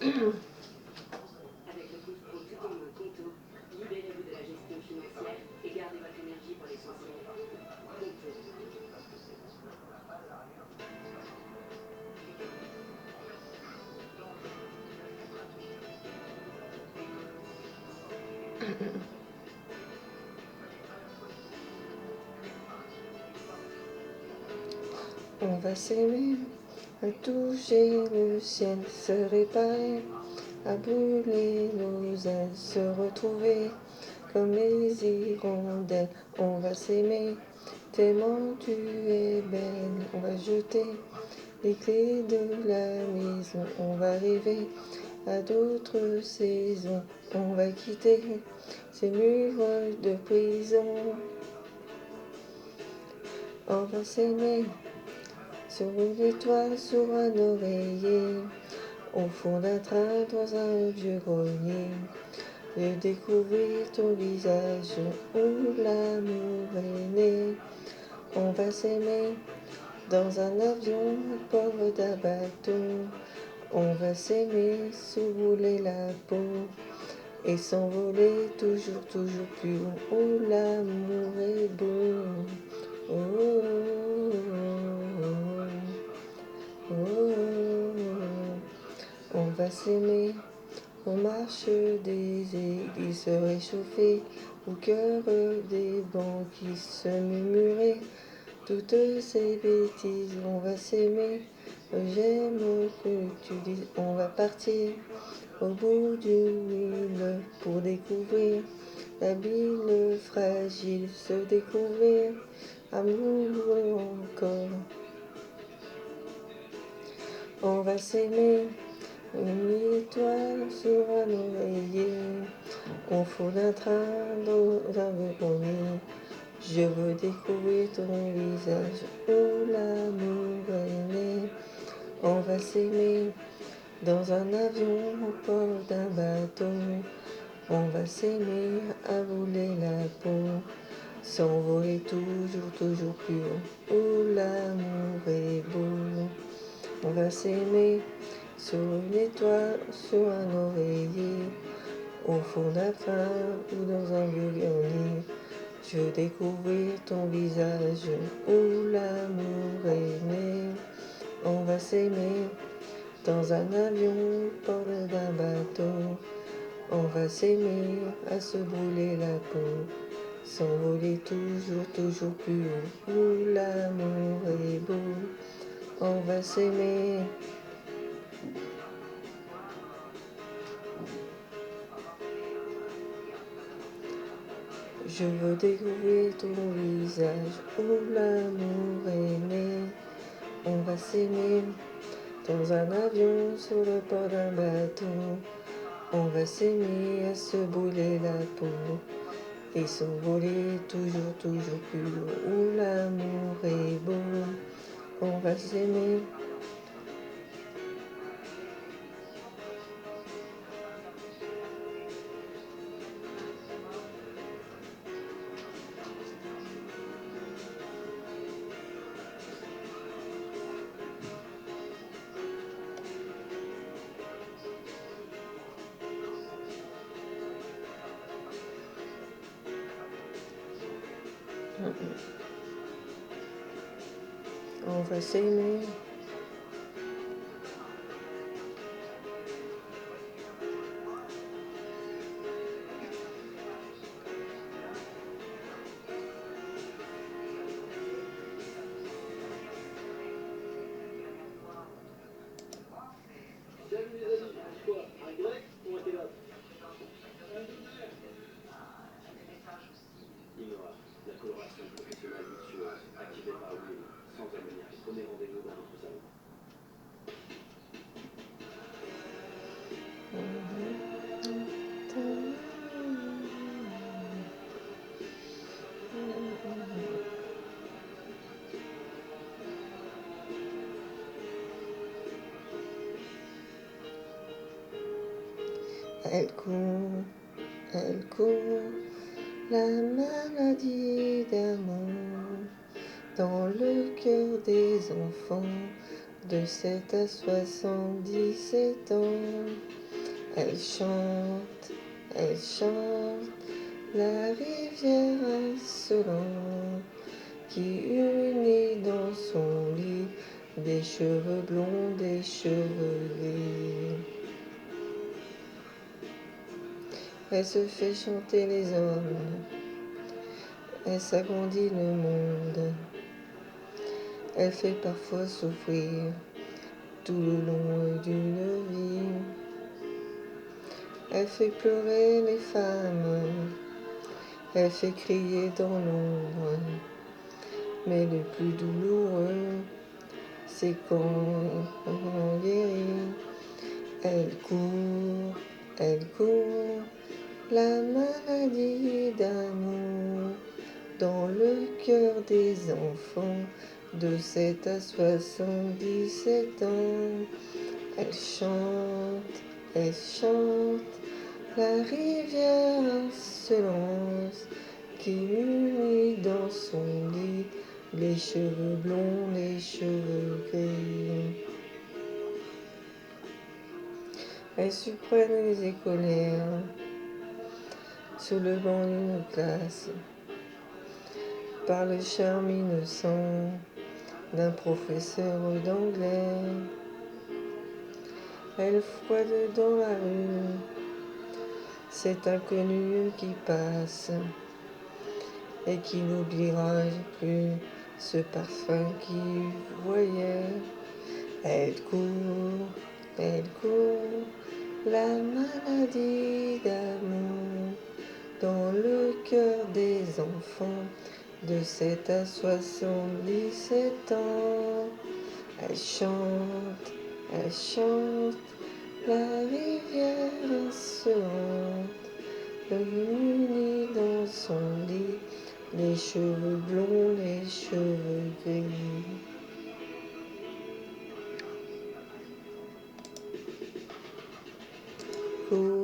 Avec le Boost Pro tout en un Contour, libérez-vous de la gestion financière et gardez votre énergie pour les soins si longtemps. Contour. On va s'aimer, à toucher le ciel, se réparer, à brûler nos ailes, se retrouver comme les hirondelles. On va s'aimer, tellement tu es belle. On va jeter les clés de la maison. On va rêver à d'autres saisons. On va quitter ces murs de prison. On va s'aimer sur une étoile, sur un oreiller, au fond d'un train, dans un vieux grenier, de découvrir ton visage où l'amour est né. On va s'aimer dans un avion, au bord d'un bateau. On va s'aimer, se rouler la peau et s'envoler toujours, toujours plus haut. Oh, l'amour est beau. Oh, oh, oh, oh. On va s'aimer aux marches des églises se réchauffer, au cœur des bancs qui se murmuraient toutes ces bêtises. On va s'aimer, j'aime que tu dises. On va partir au bout du mille pour découvrir la ville fragile, se découvrir amoureux encore. On va s'aimer, une étoile sur un oreiller, au fond d'un train dans un wagon. Je veux découvrir ton visage où l'amour est né. On va s'aimer dans un avion au port d'un bateau. On va s'aimer à voler la peau, s'envoler toujours, toujours plus haut. Où l'amour est beau. On va s'aimer sur une étoile, sur un oreiller, au fond d'un train ou dans un vieux grenier. Je veux découvrir ton visage où l'amour est né. On va s'aimer dans un avion, au bord d'un bateau. On va s'aimer à se brûler la peau, s'envoler toujours, toujours plus haut. Où l'amour est beau. On va s'aimer. Je veux découvrir ton visage où l'amour est né. On va s'aimer dans un avion sur le port d'un bateau. On va s'aimer à se brûler la peau et s'envoler toujours, toujours plus haut. Où l'amour est beau. On va s'aimer. On va s'aimer. Salut les amis, quoi, un grec ou un kebab? Innova, la coloration professionnelle luxueuse, activée par l'huile, sans ammoniac. Prenez rendez-vous dans notre salon. Elle court, la maladie d'amour dans le cœur des enfants. De 7 à 77 ans, elle chante, la rivière insolente qui unit dans son lit des cheveux blonds, des cheveux gris. Elle se fait chanter les hommes, elle s'agrandit le monde, elle fait parfois souffrir tout le long d'une vie. Elle fait pleurer les femmes, elle fait crier dans l'ombre, mais le plus douloureux, c'est quand on guérit. Elle court, la maladie d'amour dans le cœur des enfants de 7 à 77 ans. Elle chante, la rivière insolente qui unit dans son lit les cheveux blonds, les cheveux gris. Elle surprenne les écolières sous le banc d'une classe par le charme innocent d'un professeur d'anglais. Elle fouette dans la rue cet inconnu qui passe et qui n'oubliera plus ce parfum qui voyait. Elle court, la maladie d'amour dans le cœur des enfants de 7 à 77 ans. Elle chante, la rivière insolente, réunie dans son lit, les cheveux blonds, les cheveux gris. Court,